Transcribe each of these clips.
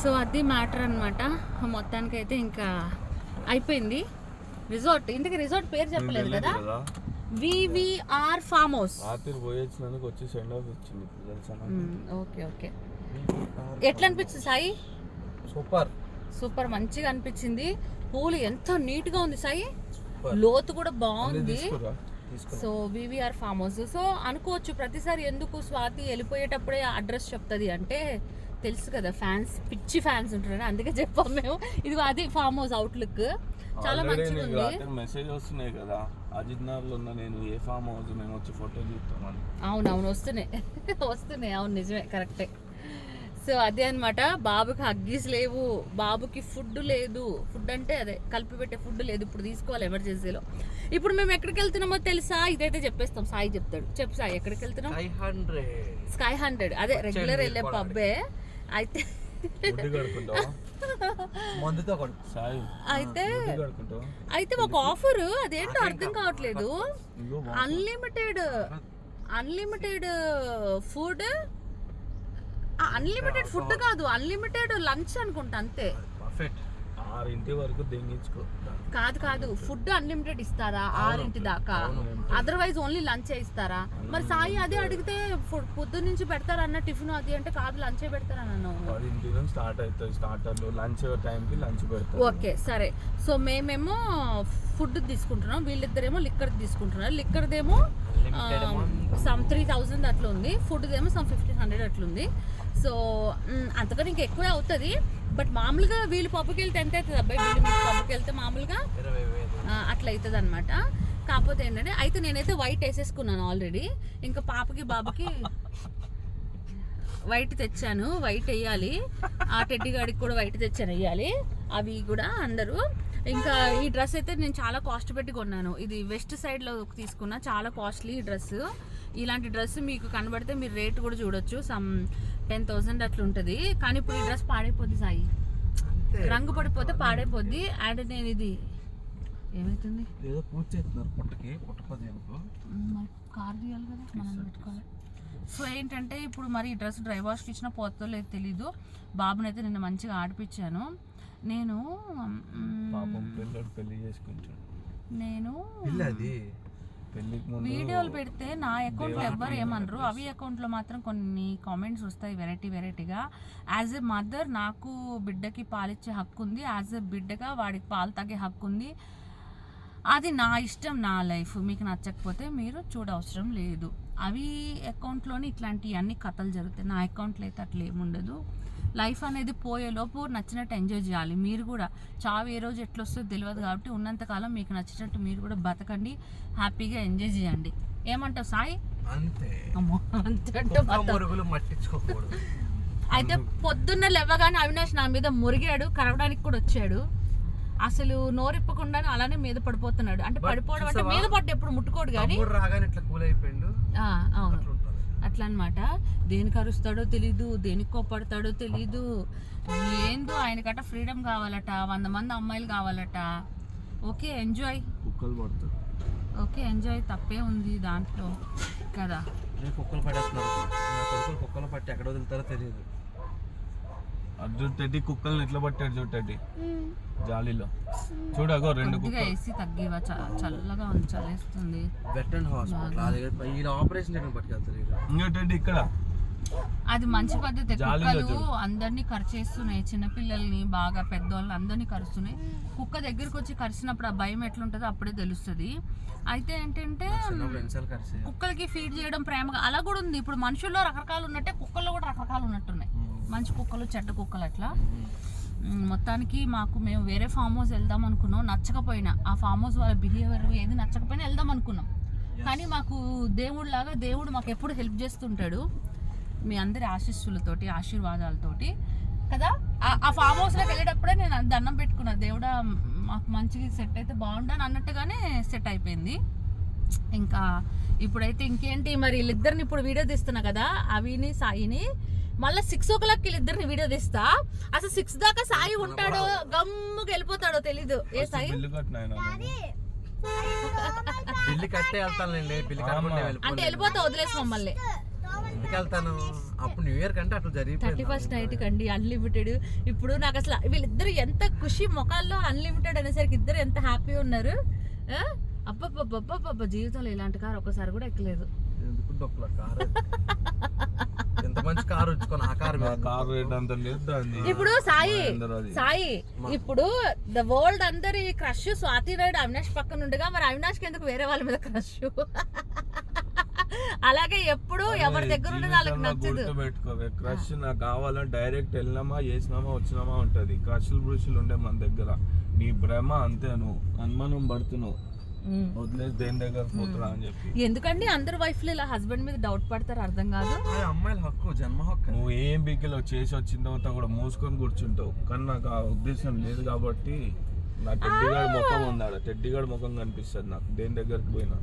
So అది matter అనమాట. మొత్తానికైతే ఇంకా అయిపోయింది రిసార్ట్. ఇంతకీ రిసార్ట్ పేరు చెప్పలేదు కదా, VVR farm house. Okay okay. ఎట్లా అనిపించింది సాయి? సూపర్ సూపర్, మంచిగా అనిపించింది. పూలు ఎంత నీట్ గా ఉంది సాయి, లోతు కూడా బాగుంది. So VVR farm house. So అనుకోవచ్చు ప్రతిసారి ఎందుకు స్వాతి వెళ్ళిపోయేటప్పుడే అడ్రస్ చెప్తుంది అంటే, తెలుసు కదా ఫ్యాన్స్, పిచ్చి ఫ్యాన్స్ ఉంటారని, అందుకే చెప్పాము మేము. ఇది అది ఫామ్ హౌస్ అవుట్లుక్ చాలా మంచిగా ఉంది. మెసేజ్ వస్తున్నాయి కదా అజిత్నగర్లో ఉన్న నేను ఏ ఫామ్ హౌస్ మేము వచ్చి ఫోటో చూస్తామని. అవునవును వస్తున్నాయి. అవును నిజమే, కరెక్టే. సో అదే అనమాట. బాబుకి హగ్గీస్ లేవు, బాబుకి ఫుడ్ లేదు. ఫుడ్ అంటే అదే కలిపి పెట్టే ఫుడ్ లేదు, ఇప్పుడు తీసుకోవాలి ఎమర్జెన్సీలో. ఇప్పుడు మేము ఎక్కడికి వెళ్తున్నామో తెలుసా? ఇదైతే చెప్పేస్తాం, సాయి చెప్తాడు. చెప్పు సాయి, ఎక్కడికి వెళ్తున్నాం? స్కై 100. అదే రెగ్యులర్ వెళ్ళే పబ్బే. అయితే అయితే ఒక ఆఫర్, అదేంటో అర్థం కావట్లేదు. అన్లిమిటెడ్ ఫుడ్, అన్లిమిటెడ్ ఫుడ్ కాదు, అన్లిమిటెడ్ లంచ్ అనుకుంటా, అంతే. 6 వరకు దెంగించుకో. కాదు, ఫుడ్ అన్లిమిటెడ్ ఇస్తారా 6 దాకా? అదర్వైజ్ ఓన్లీ లంచే ఇస్తారా? మరి సాయి అదే అడిగితే పొద్దు నుంచి పెడతారా అన్న టిఫిన్ అది అంటే, కాదు లంచే పెడతారన్నాను. ఓకే సరే. సో మేమేమో ఫుడ్ తీసుకుంటున్నాం, వీళ్ళిద్దరేమో లిక్కర్ తీసుకుంటున్నారు. లిక్కర్దేమో సమ్ 3000 అట్లా ఉంది, ఫుడ్దేమో సమ్ 1500 అట్లుంది. సో అంతకన్నా ఇంకా ఎక్కువే అవుతుంది. బట్ మామూలుగా వీళ్ళు పబ్కి వెళ్తే ఎంత అవుతుంది అబ్బాయి? వీళ్ళు మీకు పబ్కి వెళ్తే మామూలుగా అట్లా అవుతుంది అనమాట. కాకపోతే ఏంటంటే, అయితే నేనైతే వైట్ వేసేసుకున్నాను ఆల్రెడీ. ఇంకా పాపకి బాబుకి వైట్ తెచ్చాను, వైట్ వేయాలి. ఆ టెడ్డీ గాడికి కూడా వైట్ తెచ్చాను, వేయాలి అవి కూడా అందరూ. ఇంకా ఈ డ్రెస్ అయితే నేను చాలా కాస్ట్ పెట్టి కొన్నాను. ఇది వెస్ట్ సైడ్లో తీసుకున్నా, చాలా కాస్ట్లీ ఈ డ్రెస్. ఇలాంటి డ్రెస్ మీకు కనబడితే మీరు రేట్ కూడా చూడొచ్చు, సమ్ 10,000 అట్లా ఉంటుంది. కానీ ఇప్పుడు ఈ డ్రెస్ పాడైపోద్ది సాయి, రంగు పడిపోతే పాడైపోద్ది. అండ్ నేను ఇది ఏమవుతుంది, కార్ తీయాలి కదా మనం పెట్టుకోవాలి. సో ఏంటంటే ఇప్పుడు మరి ఈ డ్రెస్ డ్రై వాష్కి ఇచ్చిన పోతుందో లేదో తెలీదు. బాబునైతే నిన్న మంచిగా ఆడిపించాను. నేను వీడియోలు పెడితే నా అకౌంట్లో ఎవ్వరు ఏమనరు, అవి అకౌంట్లో మాత్రం కొన్ని కామెంట్స్ వస్తాయి వెరైటీగా. యాజ్ ఎ మదర్ నాకు బిడ్డకి పాలిచ్చే హక్కు ఉంది, యాజ్ ఎ బిడ్డగా వాడికి పాలు తాగే హక్కు ఉంది. అది నా ఇష్టం, నా లైఫ్. మీకు నచ్చకపోతే మీరు చూడవసరం లేదు. అవి అకౌంట్లోని ఇట్లాంటి అన్ని కథలు జరుగుతాయి. నా అకౌంట్లో అయితే అట్లా ఏముండదు. లైఫ్ అనేది పోయేలోపు నచ్చినట్టు ఎంజాయ్ చేయాలి. మీరు కూడా చావు ఏ రోజు ఎట్లా వస్తుందో తెలియదు కాబట్టి ఉన్నంతకాలం మీకు నచ్చినట్టు మీరు కూడా బతకండి, హ్యాపీగా ఎంజాయ్ చేయండి. ఏమంటావు సాయి? అయితే పొద్దున్న లేవగానే అవినాష్ నా మీద మురిగాడు, కరవడానికి కూడా వచ్చాడు. అసలు నోరిప్పకుండా అలానే మీద పడిపోతున్నాడు. అంటే పడిపోవడం అంటే మీద పడ్డ ఎప్పుడు ముట్టుకోడు కానీ అవును అట్లా అనమాట. దేనికి అరుస్తాడో తెలీదు, దేనికి కోపడతాడో తెలీదు. ఏందో ఆయనకట ఫ్రీడమ్ కావాలట, 100 మంది అమ్మాయిలు కావాలట. ఓకే ఎంజాయ్, ఓకే ఎంజాయ్, తప్పే ఉంది దాంట్లో కదా. కుక్కలు పడేస్తున్నారు, కుక్కలు పట్టి ఎక్కడ వదులుతారో తెలియదు. అర్జున్ టెడ్డి కుక్కల్ని ఎట్లా పట్టాడు చూడండి జాలీలో. చూడగో 2 కుక్కలు. ఏసీ తగ్గివా, చల్లగా ఉంది, చల్లేస్తుంది. వెటర్నరీ హాస్పిటల్ ఇలా ఆపరేషన్ చేయడం పట్టుకెళ్తారు. ఇంకా టెడ్డి ఇక్కడ అది మంచి పద్ధతి. కుక్కలు అందరినీ కరిచేస్తున్నాయి, చిన్నపిల్లల్ని బాగా పెద్దవాళ్ళని అందరినీ కరుస్తున్నాయి. కుక్క దగ్గరికి వచ్చి కరిచినప్పుడు ఆ భయం ఎట్లుంటుందో అప్పుడే తెలుస్తుంది. అయితే ఏంటంటే కుక్కలకి ఫీడ్ చేయడం ప్రేమగా అలా కూడా ఉంది. ఇప్పుడు మనుషుల్లో రకరకాలు ఉన్నట్టే కుక్కల్లో కూడా రకరకాలు ఉన్నట్టున్నాయి, మంచి కుక్కలు చెడ్డ కుక్కలు అట్లా. మొత్తానికి మేము వేరే ఫామ్ హౌస్ వెళ్దాం అనుకున్నాం, నచ్చకపోయినా ఆ ఫామ్ హౌస్ వాళ్ళ బిహేవియర్ ఏది నచ్చకపోయినా వెళ్దాం అనుకున్నాం. కానీ మాకు దేవుడిలాగా దేవుడు మాకు ఎప్పుడు హెల్ప్ చేస్తుంటాడు, మీ అందరి ఆశీర్వాదాలతోటి కదా. ఆ ఫామ్ హౌస్లోకి వెళ్ళేటప్పుడే నేను దండం పెట్టుకున్నా, దేవుడా మాకు మంచిగా సెట్ అయితే బాగుండని అన్నట్టుగానే సెట్ అయిపోయింది. ఇంకా ఇప్పుడైతే ఇంకేంటి మరి, వీళ్ళిద్దరిని ఇప్పుడు వీడియో తీస్తున్నా కదా, అవిని సాయిని. మళ్ళీ 6 o'clock వీళ్ళిద్దరిని వీడియో తీస్తా. అసలు 6 దాకా సాయి ఉంటాడో గమ్ముకి వెళ్ళిపోతాడో తెలీదు. ఏ సాయి అంటే వెళ్ళిపోతా, వదిలేసి మమ్మల్ని. ఎందుకు వెళ్తాను అప్పుడు న్యూ ఇయర్ కంటే అట్లా జరిగిపోయింది 31st నైట్ కండి అన్లిమిటెడ్. ఇప్పుడు నాకు అసలు వీళ్ళిద్దరు ఎంత ఖుషి ముఖాల్లో అన్లిమిటెడ్ అనేసరికి ఇద్దరు ఎంత హ్యాపీ ఉన్నారు. అబ్బబ్బబ్బబ్బబ్బ జీవితంలో ఇలాంటి కారు ఒక్కసారి కూడా ఎక్కలేదు. ఎందుకు డొక్కల కారు ఎంత మంచి కారు వచ్చుకొని ఆ కారు ఇప్పుడు సాయి ఇప్పుడు ద వరల్డ్ అందరి క్రష్ స్వాతి నాయుడు అవినాష్ పక్కన ఉండగా మరి అవినాష్కి ఎందుకు వేరే వాళ్ళ మీద క్రష్? అలాగే ఎప్పుడు ఎవరి దగ్గర ఉంటే వాళ్ళకి నచ్చదు. పెట్టుకోవే క్రష్ నాకు కావాలని డైరెక్ట్ వెళ్ళినామా చేసినామా వచ్చినామా ఉంటది. క్రష్లు బ్రష్లు ఉండే మన దగ్గర నీ భ్రమ అంతే, నువ్వు అనుమానం పడుతున్నావు వదిలేసి దేని దగ్గర పోతున్నా అని చెప్పి. ఎందుకండి అందరు వైఫ్లు ఇలా హస్బెండ్ మీద డౌట్ పడతారు అర్థం కాదు. అమ్మాయిల హక్కు జన్మ హక్కు. నువ్వు ఏం బిగ్గిలో చేసి వచ్చిన తర్వాత కూడా మూసుకొని కూర్చుంటావు, కానీ నాకు ఆ ఉద్దేశం లేదు కాబట్టి నా టెడ్డిగాడు ముఖం ఉందాడ, టెడ్డిగాడు ముఖం కనిపిస్తుంది నాకు దేని దగ్గరికి పోయినా.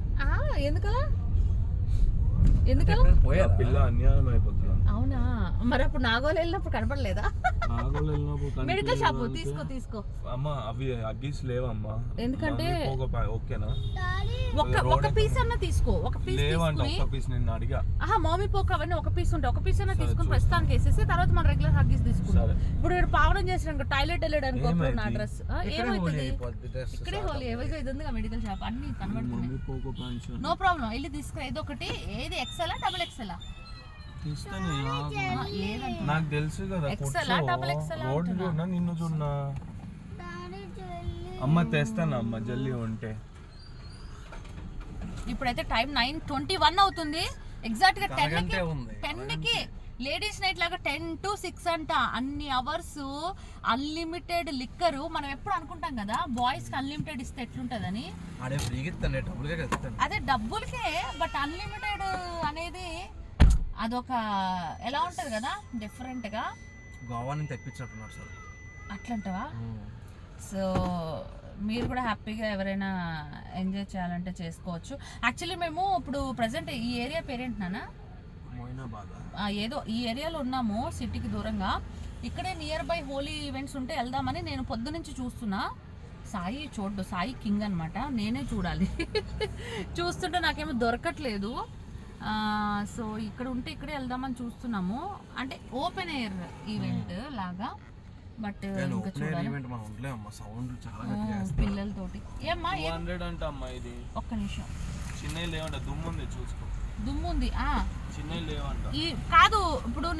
ఎందుకలా పిల్ల అన్యాయం అయిపోతున్నాను. అవునా? మరి అప్పుడు నాగోలు వెళ్ళినప్పుడు కనపడలేదా? నాగోలు వెళ్ళినప్పుడు మెడికల్ షాప్ తీసుకో అమ్మా అవి అగ్గీస్ లేవమ్మా. ఎందుకంటే ఓకేనా ఒక పీస్ అన్న తీసుకో. ఒక పీస్ లేవంట, ఒక పీస్ నేను అడిగా. మమ్మీ పోక అవన్నీ ఒక పీస్ ఉంటే ఒక పీస్ అన్న తీసుకుని ప్రస్తుతానికి వేసేసి తర్వాత మన రెగ్యులర్ హగ్గీస్ తీసుకుంటాం. ఇప్పుడు వీడు పావడం చేసిన టాయిలెట్ వెళ్ళాడు అనుకో నా డ్రెస్ ఏమైతుంది? ఇక్కడే హోలీ ఏవైతే ఇది ఉంది మెడికల్ షాప్ అన్ని కనబడుతున్నాయి. నో ప్రాబ్లం వెళ్ళి తీసుకురా. ఏదో ఒకటి. ఏది ఎక్సెల్ డబుల్ ఎక్సెల్? నాకు తెలుసు కదా రోడ్డు నిన్ను చూడనా అమ్మ తెస్తాను అమ్మ జల్లి ఉంటే. ఇప్పుడైతే టైం 9:21 అవుతుంది. ఎగ్జాక్ట్ గా 10కి లేడీస్ నైట్ లాగా 10 to 6 అంట. అన్ని అవర్స్ అన్లిమిటెడ్ లిక్కరు. మనం ఎప్పుడు అనుకుంటాం కదా బాయ్స్ కి అన్లిమిటెడ్ ఇస్తే ఎట్లుంటదని. అదే డబ్బులకే, బట్ అన్లిమిటెడ్ అనేది అదొక ఎలా ఉంటది కదా డిఫరెంట్ గా. గోవా నుంచి తెప్పించినట్టున్నారు సార్. అట్లంటవా? సో మీరు కూడా హ్యాపీగా ఎవరైనా ఎంజాయ్ చేయాలంటే చేసుకోవచ్చు. యాక్చువల్లీ మేము ఇప్పుడు ప్రజెంట్ ఈ ఏరియా పేరేంటున్నానా ఏదో ఈ ఏరియాలో ఉన్నాము, సిటీకి దూరంగా. ఇక్కడే నియర్ బై హోలీ ఈవెంట్స్ ఉంటే వెళ్దామని నేను పొద్దు నుంచి చూస్తున్నా. సాయి సాయి కింగ్ అనమాట, నేనే చూడాలి. చూస్తుంటే నాకేమో దొరకట్లేదు. సో ఇక్కడ ఉంటే ఇక్కడే వెళ్దామని చూస్తున్నాము. అంటే ఓపెన్ ఎయిర్ ఈవెంట్ లాగా, బట్ ఇంకా చూడాలి పిల్లలతోటి. ఏమ్మా ఒక్క నిమిషం, చిన్న లేవంట దుమ్ము ఉంది చూసుకో. దుమ్ము ఉంది చిన్న లేవంట కాదు ఇప్పుడు